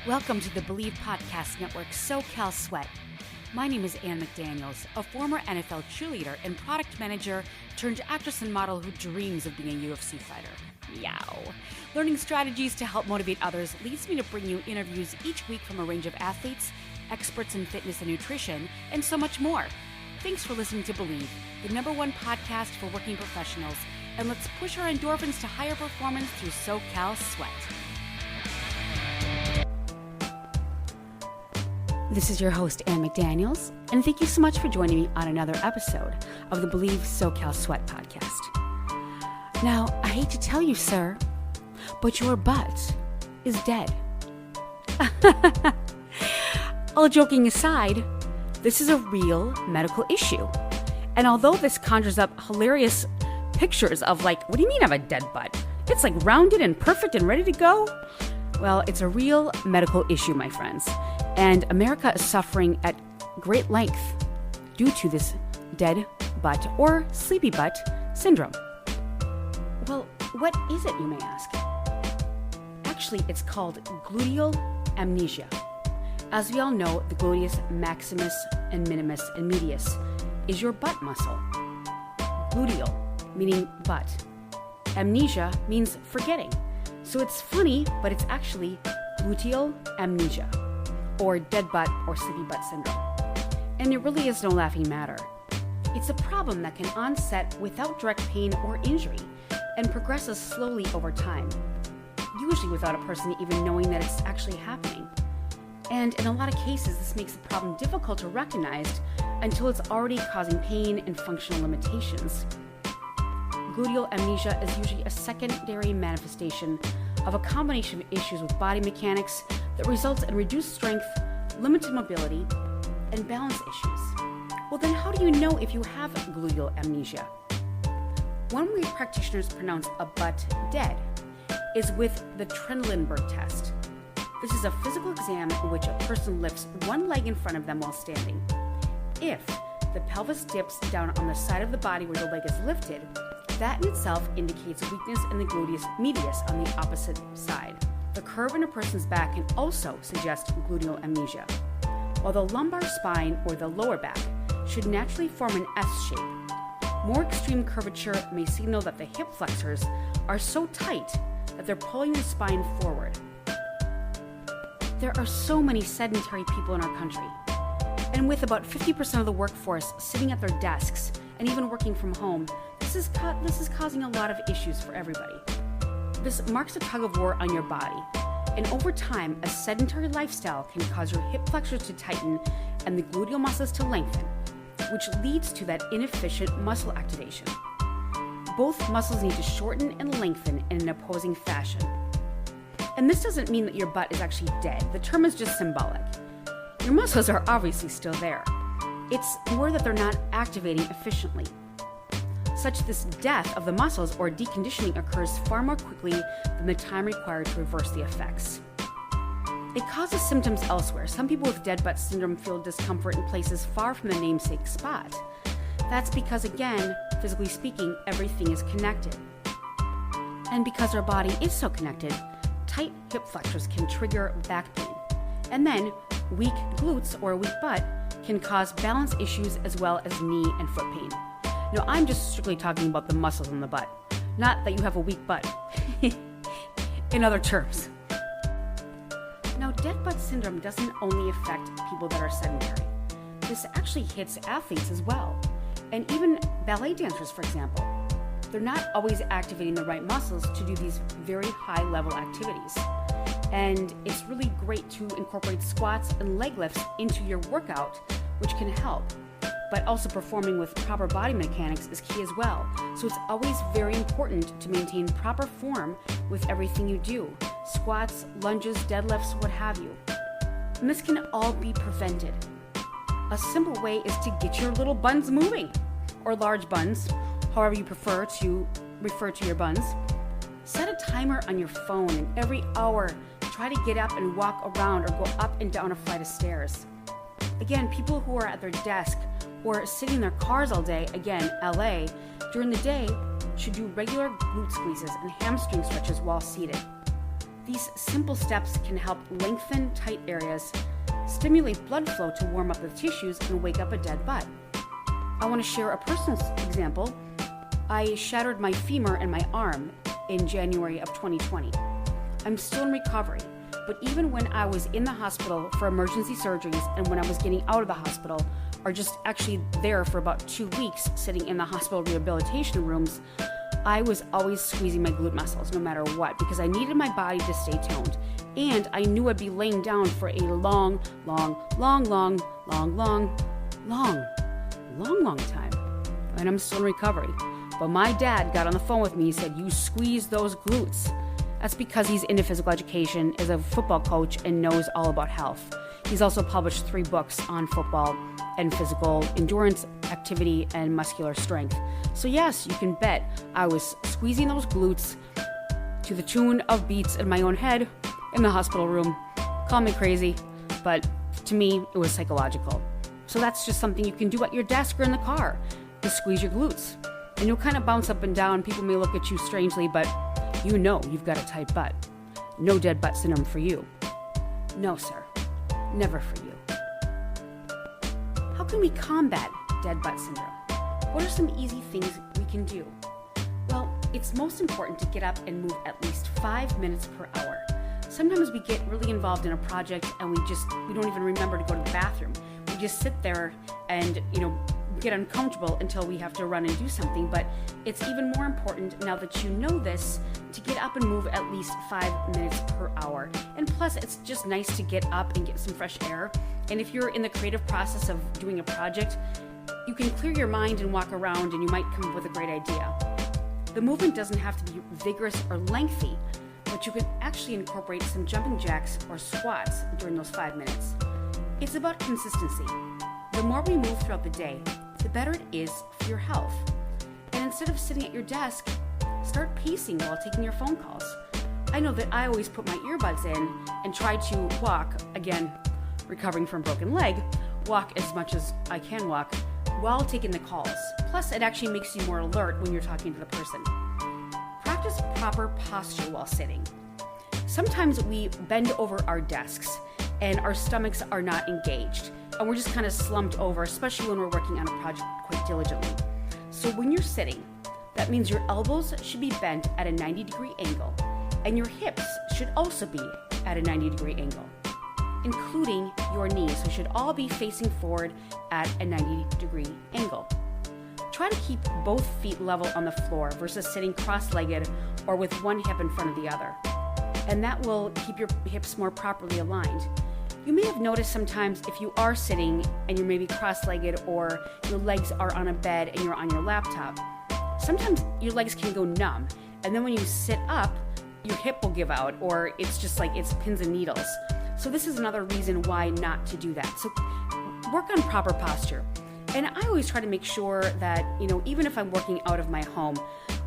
Welcome to the Believe Podcast Network SoCal Sweat. My name is McDaniels, a former NFL cheerleader and product manager turned actress and model who dreams of being a UFC fighter. Meow. Learning strategies to help motivate others leads me to bring you interviews each week from a range of athletes, experts in fitness and nutrition, and so much more. Thanks for listening to Believe, the #1 podcast for working professionals, and let's push our endorphins to higher performance through SoCal Sweat. This is your host, Ann McDaniels, and thank you so much for joining me on another episode of the Believe SoCal Sweat podcast. Now, I hate to tell you, sir, but your butt is dead. All joking aside, this is a real medical issue. And although this conjures up hilarious pictures of what do you mean I have a dead butt? It's rounded and perfect and ready to go? Well, it's a real medical issue, my friends. And America is suffering at great length due to this dead butt or sleepy butt syndrome. Well, what is it, you may ask? Actually, it's called gluteal amnesia. As we all know, the gluteus maximus and minimus and medius is your butt muscle. Gluteal, meaning butt. Amnesia means forgetting. So it's funny, but it's actually gluteal amnesia, or dead butt or sleepy butt syndrome. And it really is no laughing matter. It's a problem that can onset without direct pain or injury and progresses slowly over time, usually without a person even knowing that it's actually happening. And in a lot of cases, this makes the problem difficult to recognize until it's already causing pain and functional limitations. Gluteal amnesia is usually a secondary manifestation of a combination of issues with body mechanics that results in reduced strength, limited mobility, and balance issues. Well, then how do you know if you have gluteal amnesia? One way practitioners pronounce a butt dead is with the Trendelenburg test. This is a physical exam in which a person lifts one leg in front of them while standing. If the pelvis dips down on the side of the body where the leg is lifted, that in itself indicates weakness in the gluteus medius on the opposite side. The curve in a person's back can also suggest gluteal amnesia, while the lumbar spine or the lower back should naturally form an S shape. More extreme curvature may signal that the hip flexors are so tight that they're pulling the spine forward. There are so many sedentary people in our country, and with about 50% of the workforce sitting at their desks and even working from home, this is causing a lot of issues for everybody. This marks a tug of war on your body, and over time, a sedentary lifestyle can cause your hip flexors to tighten and the gluteal muscles to lengthen, which leads to that inefficient muscle activation. Both muscles need to shorten and lengthen in an opposing fashion. And this doesn't mean that your butt is actually dead. The term is just symbolic. Your muscles are obviously still there. It's more that they're not activating efficiently. This death of the muscles or deconditioning occurs far more quickly than the time required to reverse the effects. It causes symptoms elsewhere. Some people with dead butt syndrome feel discomfort in places far from the namesake spot. That's because, again, physically speaking, everything is connected. And because our body is so connected, tight hip flexors can trigger back pain. And then weak glutes or a weak butt can cause balance issues as well as knee and foot pain. No, I'm just strictly talking about the muscles in the butt, not that you have a weak butt. In other terms. Now, dead butt syndrome doesn't only affect people that are sedentary. This actually hits athletes as well, and even ballet dancers, for example. They're not always activating the right muscles to do these very high-level activities. And it's really great to incorporate squats and leg lifts into your workout, which can help. But also performing with proper body mechanics is key as well. So it's always very important to maintain proper form with everything you do. Squats, lunges, deadlifts, what have you. And this can all be prevented. A simple way is to get your little buns moving, or large buns, however you prefer to refer to your buns. Set a timer on your phone, and every hour, try to get up and walk around or go up and down a flight of stairs. Again, people who are at their desk or sitting in their cars all day, again, LA, during the day should do regular glute squeezes and hamstring stretches while seated. These simple steps can help lengthen tight areas, stimulate blood flow to warm up the tissues, and wake up a dead butt. I want to share a personal example. I shattered my femur and my arm in January of 2020. I'm still in recovery, but even when I was in the hospital for emergency surgeries and when I was getting out of the hospital, or just actually there for about 2 weeks sitting in the hospital rehabilitation rooms, I was always squeezing my glute muscles no matter what, because I needed my body to stay toned. And I knew I'd be laying down for a long time. And I'm still in recovery. But my dad got on the phone with me and said, "You squeeze those glutes." That's because he's into physical education, is a football coach, and knows all about health. He's also published 3 books on football and physical endurance, activity, and muscular strength. So yes, you can bet I was squeezing those glutes to the tune of beats in my own head in the hospital room. Call me crazy, but to me, it was psychological. So that's just something you can do at your desk or in the car, is squeeze your glutes. And you'll kind of bounce up and down. People may look at you strangely, but you know you've got a tight butt. No dead butt syndrome for you. No, sir. Never for you. How can we combat dead butt syndrome? What are some easy things we can do? Well, it's most important to get up and move at least 5 minutes per hour. Sometimes we get really involved in a project and we don't even remember to go to the bathroom. We just sit there and, get uncomfortable until we have to run and do something. But it's even more important, now that you know this, to get up and move at least 5 minutes per hour. And plus, it's just nice to get up and get some fresh air. And if you're in the creative process of doing a project, you can clear your mind and walk around, and you might come up with a great idea. The movement doesn't have to be vigorous or lengthy, but you can actually incorporate some jumping jacks or squats during those 5 minutes. It's about consistency. The more we move throughout the day, the better it is for your health. And instead of sitting at your desk, start pacing while taking your phone calls. I know that I always put my earbuds in and try to walk, again, recovering from a broken leg, walk as much as I can walk while taking the calls. Plus, it actually makes you more alert when you're talking to the person. Practice proper posture while sitting. Sometimes we bend over our desks and our stomachs are not engaged, and we're just kind of slumped over, especially when we're working on a project quite diligently. So when you're sitting, that means your elbows should be bent at a 90-degree angle, and your hips should also be at a 90-degree angle, including your knees, so should all be facing forward at a 90-degree angle. Try to keep both feet level on the floor versus sitting cross-legged or with one hip in front of the other. And that will keep your hips more properly aligned. You may have noticed sometimes if you are sitting and you're maybe cross-legged or your legs are on a bed and you're on your laptop, sometimes your legs can go numb. And then when you sit up, your hip will give out, or it's just like it's pins and needles. So this is another reason why not to do that. So work on proper posture. And I always try to make sure that, even if I'm working out of my home,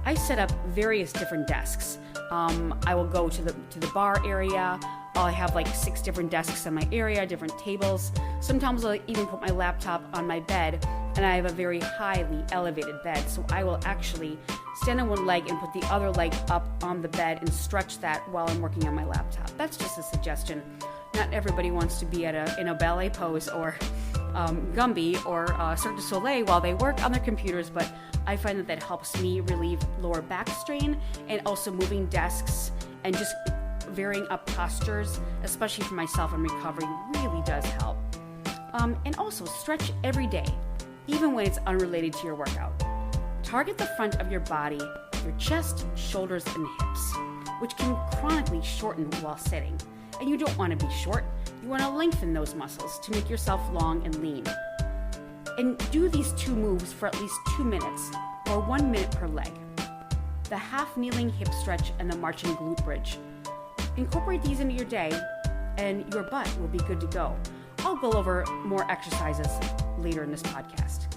I set up various different desks. I will go to the bar area. I'll have like 6 different desks in my area, different tables. Sometimes I'll even put my laptop on my bed, and I have a very highly elevated bed. So I will actually stand on one leg and put the other leg up on the bed and stretch that while I'm working on my laptop. That's just a suggestion. Not everybody wants to be in a ballet pose or Gumby or Cirque du Soleil while they work on their computers, but I find that helps me relieve lower back strain, and also moving desks and just varying up postures, especially for myself in recovery, really does help. And also stretch every day, even when it's unrelated to your workout. Target the front of your body, your chest, shoulders, and hips, which can chronically shorten while sitting. And you don't want to be short. You want to lengthen those muscles to make yourself long and lean. And do these 2 moves for at least 2 minutes, or 1 minute per leg. The half-kneeling hip stretch and the marching glute bridge. Incorporate these into your day, and your butt will be good to go. I'll go over more exercises later in this podcast.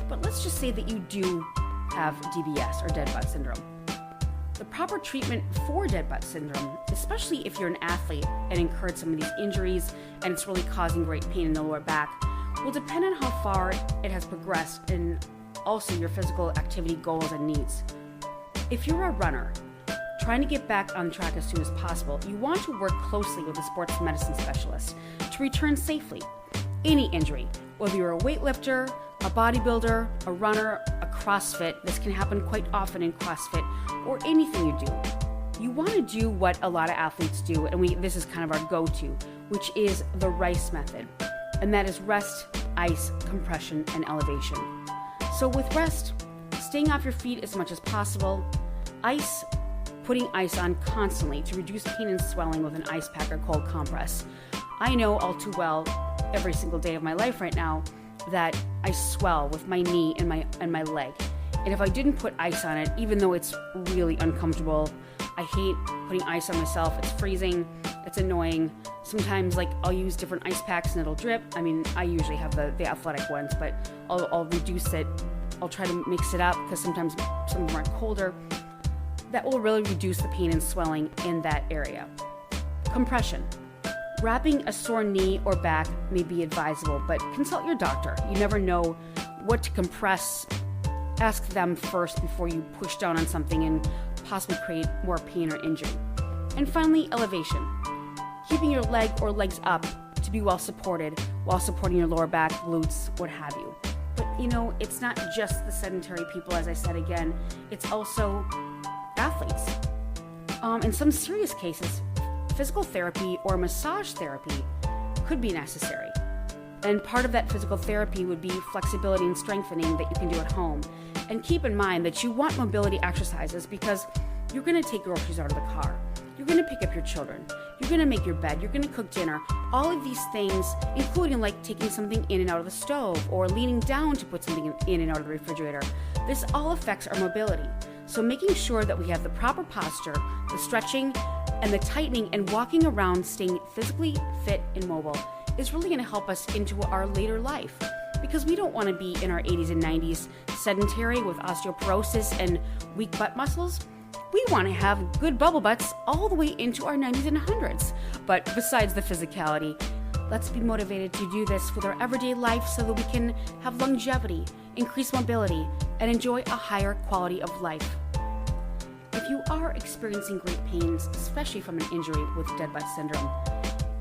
But let's just say that you do have DBS, or dead butt syndrome. The proper treatment for dead butt syndrome, especially if you're an athlete and incurred some of these injuries and it's really causing great pain in the lower back, will depend on how far it has progressed and also your physical activity goals and needs. If you're a runner trying to get back on track as soon as possible, you want to work closely with a sports medicine specialist to return safely. Any injury, whether you're a weightlifter, a bodybuilder, a runner, a CrossFit, this can happen quite often in CrossFit, or anything you do. You want to do what a lot of athletes do, and this is kind of our go-to, which is the RICE method, and that is rest, ice, compression, and elevation. So with rest, staying off your feet as much as possible, ice, putting ice on constantly to reduce pain and swelling with an ice pack or cold compress. I know all too well every single day of my life right now that I swell with my knee and my leg. And if I didn't put ice on it, even though it's really uncomfortable, I hate putting ice on myself. It's freezing, it's annoying. Sometimes I'll use different ice packs and it'll drip. I mean, I usually have the athletic ones, but I'll reduce it. I'll try to mix it up because sometimes some of them are colder. That will really reduce the pain and swelling in that area. Compression. Wrapping a sore knee or back may be advisable, but consult your doctor. You never know what to compress. Ask them first before you push down on something and possibly create more pain or injury. And finally, elevation. Keeping your leg or legs up to be well supported while supporting your lower back, glutes, what have you. But it's not just the sedentary people, as I said again, it's also athletes. In some serious cases, physical therapy or massage therapy could be necessary. And part of that physical therapy would be flexibility and strengthening that you can do at home. And keep in mind that you want mobility exercises because you're going to take groceries out of the car. You're going to pick up your children. You're going to make your bed. You're going to cook dinner. All of these things, including taking something in and out of the stove or leaning down to put something in and out of the refrigerator. This all affects our mobility. So making sure that we have the proper posture, the stretching, and the tightening and walking around, staying physically fit and mobile is really going to help us into our later life. Because we don't want to be in our 80s and 90s sedentary with osteoporosis and weak butt muscles. We want to have good bubble butts all the way into our 90s and 100s. But besides the physicality, let's be motivated to do this with our everyday life so that we can have longevity, increase mobility, and enjoy a higher quality of life. If you are experiencing great pains, especially from an injury with dead butt syndrome,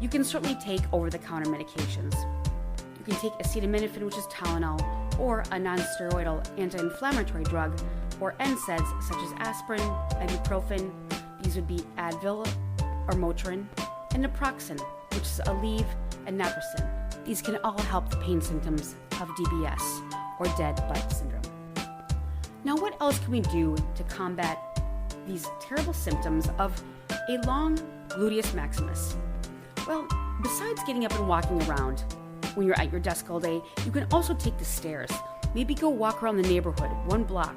you can certainly take over-the-counter medications. You can take acetaminophen, which is Tylenol, or a non-steroidal anti-inflammatory drug, or NSAIDs such as aspirin, ibuprofen. These would be Advil or Motrin, and naproxen, which is Aleve and naproxen. These can all help the pain symptoms of DBS, or dead butt syndrome. Now, what else can we do to combat these terrible symptoms of a long gluteus maximus? Well, besides getting up and walking around when you're at your desk all day, you can also take the stairs. Maybe go walk around the neighborhood, 1 block.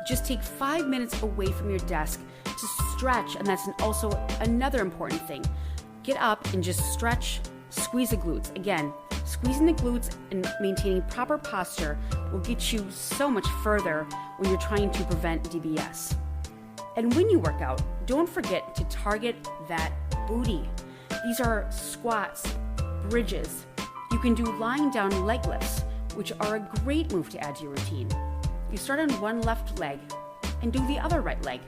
Just take 5 minutes away from your desk to stretch, and that's also another important thing. Get up and just stretch, squeeze the glutes. Again, squeezing the glutes and maintaining proper posture will get you so much further when you're trying to prevent DBS. And when you work out, don't forget to target that booty. These are squats, bridges. You can do lying down leg lifts, which are a great move to add to your routine. You start on one left leg and do the other right leg.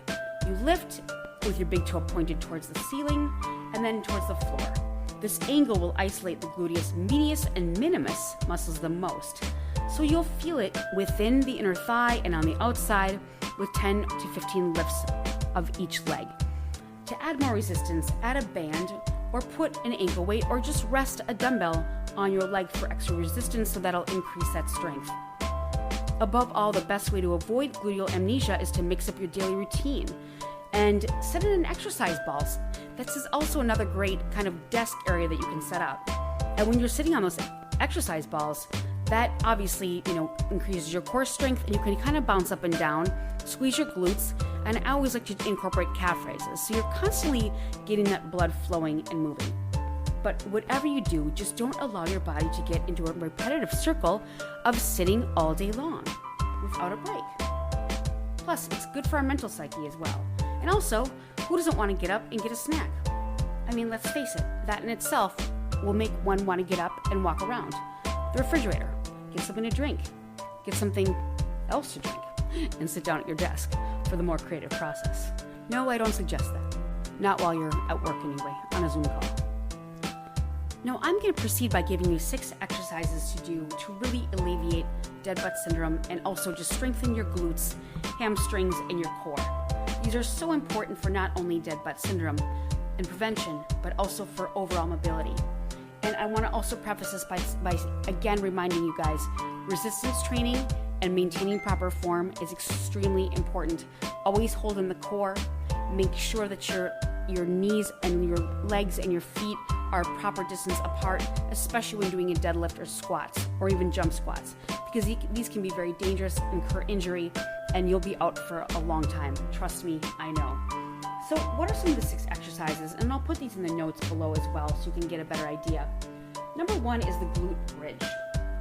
You lift with your big toe pointed towards the ceiling and then towards the floor. This angle will isolate the gluteus medius and minimus muscles the most, so you'll feel it within the inner thigh and on the outside with 10 to 15 lifts of each leg. To add more resistance, add a band or put an ankle weight or just rest a dumbbell on your leg for extra resistance so that'll increase that strength. Above all, the best way to avoid gluteal amnesia is to mix up your daily routine and set in an exercise ball. This is also another great kind of desk area that you can set up. And when you're sitting on those exercise balls, that obviously, increases your core strength and you can kind of bounce up and down, squeeze your glutes, and I always like to incorporate calf raises. So you're constantly getting that blood flowing and moving. But whatever you do, just don't allow your body to get into a repetitive circle of sitting all day long without a break. Plus, it's good for our mental psyche as well. And also, who doesn't want to get up and get a snack? I mean, let's face it, that in itself will make one want to get up and walk around. The refrigerator, get something to drink, get something else to drink and sit down at your desk for the more creative process. No, I don't suggest that. Not while you're at work anyway, on a Zoom call. Now, I'm going to proceed by giving you 6 exercises to do to really alleviate dead butt syndrome and also just strengthen your glutes, hamstrings, and your core. These are so important for not only dead butt syndrome and prevention, but also for overall mobility. And I want to also preface this by again reminding you guys, resistance training and maintaining proper form is extremely important. Always hold in the core. Make sure that your knees and your legs and your feet are proper distance apart, especially when doing a deadlift or squats or even jump squats, because these can be very dangerous, incur injury, and you'll be out for a long time. Trust me, I know. So what are some of the 6 exercises? And I'll put these in the notes below as well so you can get a better idea. Number 1 is the glute bridge.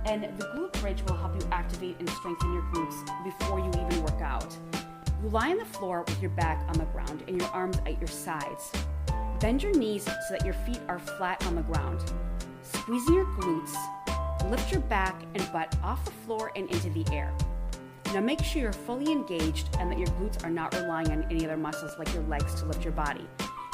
And the glute bridge will help you activate and strengthen your glutes before you even work out. You lie on the floor with your back on the ground and your arms at your sides. Bend your knees so that your feet are flat on the ground. Squeezing your glutes, lift your back and butt off the floor and into the air. Now make sure you're fully engaged and that your glutes are not relying on any other muscles like your legs to lift your body.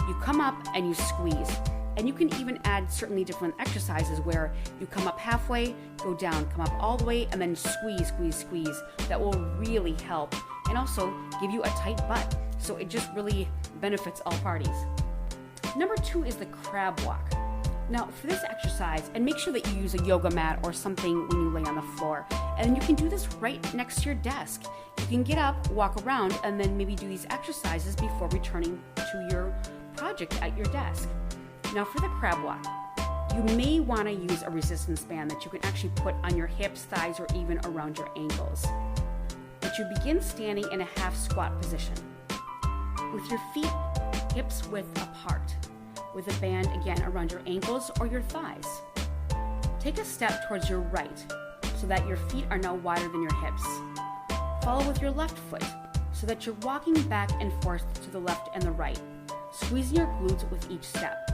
You come up and you squeeze. And you can even add certainly different exercises where you come up halfway, go down, come up all the way, and then squeeze, squeeze, squeeze. That will really help and also give you a tight butt. So it just really benefits all parties. Number 2 is the crab walk. Now for this exercise, and make sure that you use a yoga mat or something when you lay on the floor. And you can do this right next to your desk. You can get up, walk around, and then maybe do these exercises before returning to your project at your desk. Now for the crab walk, you may want to use a resistance band that you can actually put on your hips, thighs, or even around your ankles. But you begin standing in a half squat position with your feet hips width apart, with a band again around your ankles or your thighs. Take a step towards your right so that your feet are now wider than your hips. Follow with your left foot so that you're walking back and forth to the left and the right, squeezing your glutes with each step.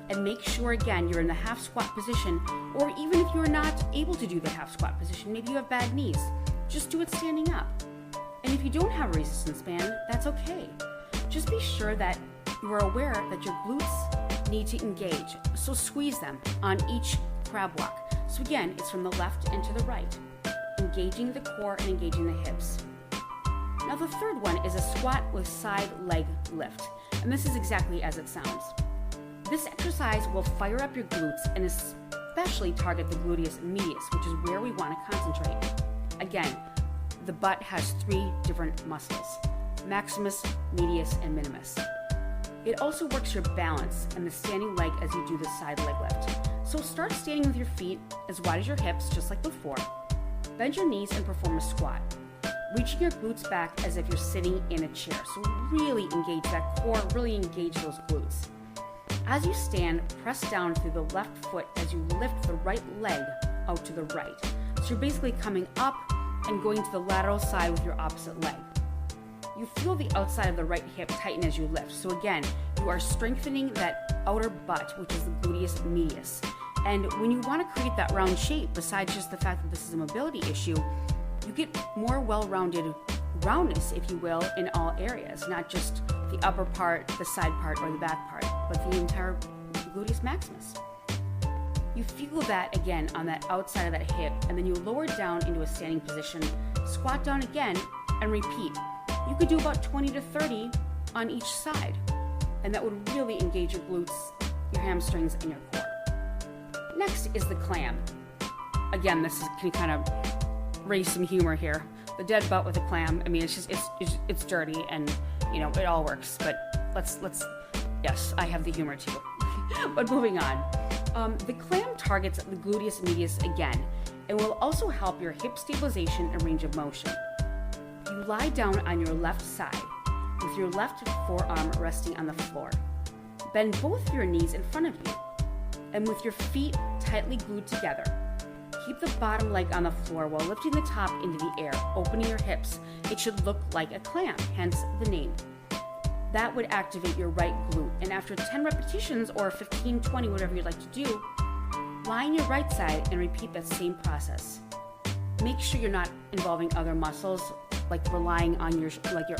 And make sure again you're in the half squat position, or even if you're not able to do the half squat position, maybe you have bad knees, just do it standing up. And if you don't have a resistance band, that's okay. Just be sure that you are aware that your glutes need to engage, so squeeze them on each crab walk. So again, it's from the left and to the right, engaging the core and engaging the hips. Now the third one is a squat with side leg lift, and this is exactly as it sounds. This exercise will fire up your glutes and especially target the gluteus medius, which is where we want to concentrate. Again, the butt has 3 different muscles: maximus, medius, and minimus. It also works your balance and the standing leg as you do the side leg lift. So start standing with your feet as wide as your hips, just like before. Bend your knees and perform a squat, reaching your glutes back as if you're sitting in a chair. So really engage that core, really engage those glutes. As you stand, press down through the left foot as you lift the right leg out to the right. So you're basically coming up and going to the lateral side with your opposite leg. You feel the outside of the right hip tighten as you lift. So again, you are strengthening that outer butt, which is the gluteus medius. And when you want to create that round shape, besides just the fact that this is a mobility issue, you get more well-rounded roundness, if you will, in all areas, not just the upper part, the side part, or the back part, but the entire gluteus maximus. You feel that again on that outside of that hip, and then you lower down into a standing position, squat down again, and repeat. You could do about 20 to 30 on each side, and that would really engage your glutes, your hamstrings, and your core. Next is the clam. Again, can kind of raise some humor here. The dead butt with a clam. I mean, it's dirty, and it all works. But let's yes, I have the humor too. But moving on, the clam targets the gluteus medius again, and will also help your hip stabilization and range of motion. You lie down on your left side with your left forearm resting on the floor. Bend both your knees in front of you, and with your feet tightly glued together, keep the bottom leg on the floor while lifting the top into the air, opening your hips. It should look like a clam, hence the name. That would activate your right glute, and after 10 repetitions or 15, 20, whatever you'd like to do, lie on your right side and repeat that same process. make sure you're not involving other muscles, like relying on your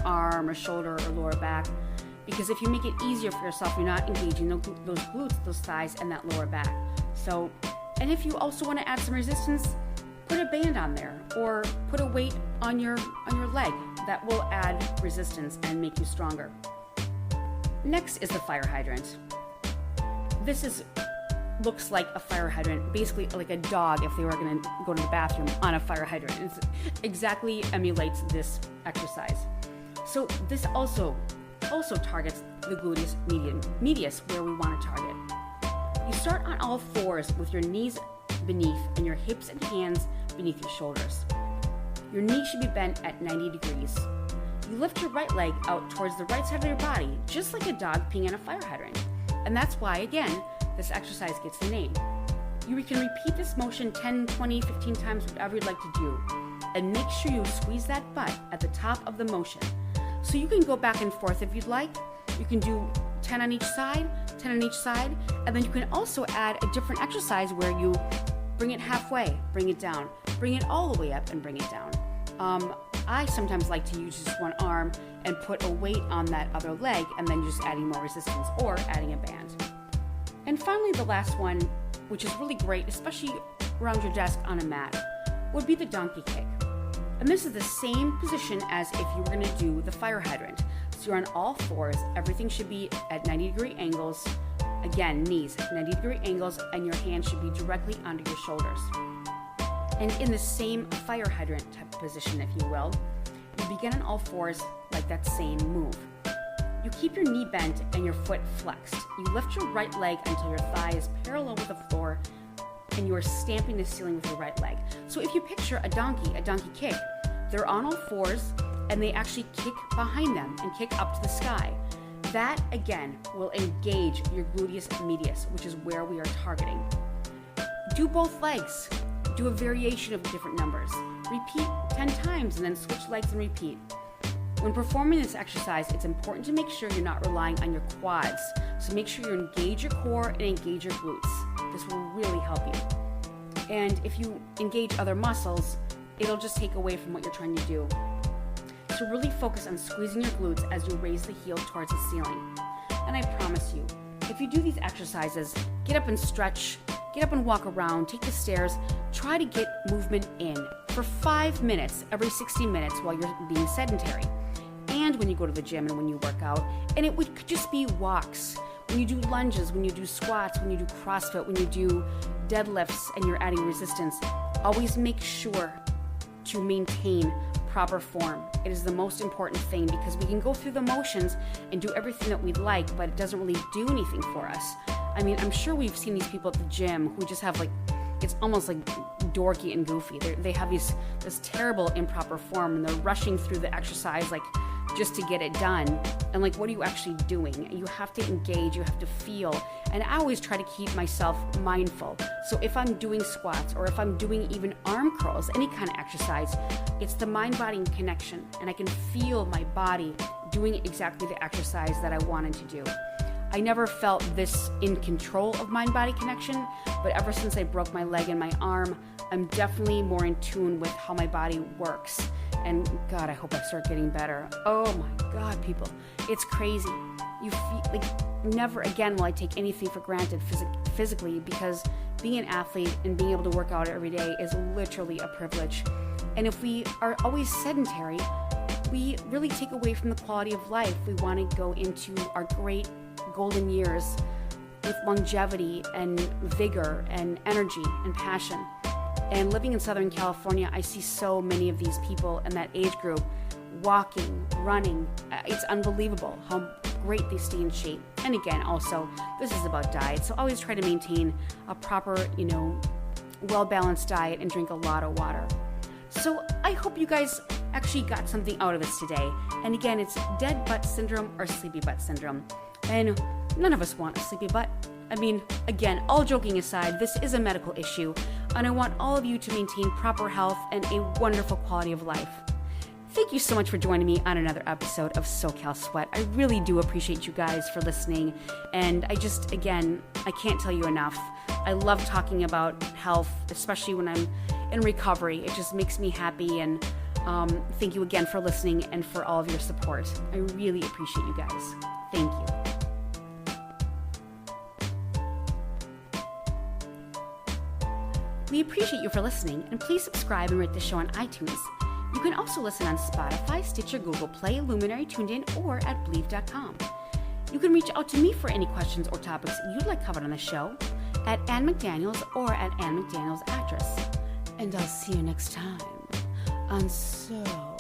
arm or shoulder or lower back. Because if you make it easier for yourself, you're not engaging those glutes, those thighs, and that lower back. So, and if you also want to add some resistance, put a band on there or put a weight on your leg. That will add resistance and make you stronger. Next is the fire hydrant. This looks like a fire hydrant, basically like a dog if they were going to go to the bathroom on a fire hydrant. It exactly emulates this exercise. So this also targets the gluteus medius, where we want to target. You start on all fours with your knees beneath and your hips and hands beneath your shoulders. Your knees should be bent at 90 degrees. You lift your right leg out towards the right side of your body, just like a dog peeing in a fire hydrant. And that's why, again, this exercise gets the name. You can repeat this motion 10, 20, 15 times, whatever you'd like to do. And make sure you squeeze that butt at the top of the motion. So you can go back and forth if you'd like. You can do 10 on each side, 10 on each side, and then you can also add a different exercise where you bring it halfway, bring it down, bring it all the way up, and bring it down. I sometimes like to use just one arm and put a weight on that other leg and then just adding more resistance or adding a band. And finally, the last one, which is really great, especially around your desk on a mat, would be the donkey kick. And this is the same position as if you were going to do the fire hydrant. So you're on all fours, everything should be at 90-degree angles. Again, knees, 90-degree angles, and your hands should be directly under your shoulders. And in the same fire hydrant type position, if you will, you begin on all fours like that same move. You keep your knee bent and your foot flexed. You lift your right leg until your thigh is parallel with the floor and you are stamping the ceiling with your right leg. So if you picture a donkey kick, they're on all fours and they actually kick behind them and kick up to the sky. That, again, will engage your gluteus medius, which is where we are targeting. Do both legs. Do a variation of different numbers. Repeat 10 times and then switch legs and repeat. When performing this exercise, it's important to make sure you're not relying on your quads. So make sure you engage your core and engage your glutes. This will really help you. And if you engage other muscles, it'll just take away from what you're trying to do. So really focus on squeezing your glutes as you raise the heel towards the ceiling. And I promise you, if you do these exercises, get up and stretch, get up and walk around, take the stairs, try to get movement in for 5 minutes every 60 minutes while you're being sedentary. And when you go to the gym and when you work out, and it could just be walks. When you do lunges, when you do squats, when you do CrossFit, when you do deadlifts and you're adding resistance, always make sure to maintain proper form. It is the most important thing because we can go through the motions and do everything that we'd like, but it doesn't really do anything for us. I mean, I'm sure we've seen these people at the gym who just have it's almost like dorky and goofy. They have this terrible improper form and they're rushing through the exercise just to get it done. And what are you actually doing? You have to engage, you have to feel. And I always try to keep myself mindful. So if I'm doing squats or if I'm doing even arm curls, any kind of exercise, it's the mind-body connection. And I can feel my body doing exactly the exercise that I wanted to do. I never felt this in control of mind-body connection, but ever since I broke my leg and my arm, I'm definitely more in tune with how my body works. And God, I hope I start getting better. Oh my God, people, it's crazy. You feel never again will I take anything for granted physically, because being an athlete and being able to work out every day is literally a privilege. And if we are always sedentary, we really take away from the quality of life. We want to go into our great golden years with longevity and vigor and energy and passion. And living in Southern California, I see so many of these people in that age group walking, running. It's unbelievable how great they stay in shape. And again, also, this is about diet. So always try to maintain a proper, well-balanced diet and drink a lot of water. So I hope you guys actually got something out of this today. And again, it's dead butt syndrome or sleepy butt syndrome. And none of us want a sleepy butt. I mean, again, all joking aside, this is a medical issue, and I want all of you to maintain proper health and a wonderful quality of life. Thank you so much for joining me on another episode of SoCal Sweat. I really do appreciate you guys for listening. And I can't tell you enough. I love talking about health, especially when I'm in recovery. It just makes me happy. And thank you again for listening and for all of your support. I really appreciate you guys. Thank you. We appreciate you for listening, and please subscribe and rate the show on iTunes. You can also listen on Spotify, Stitcher, Google Play, Luminary, TuneIn, or at Believe.com. You can reach out to me for any questions or topics you'd like covered on the show at Ann McDaniels or at Ann McDaniels Actress. And I'll see you next time on So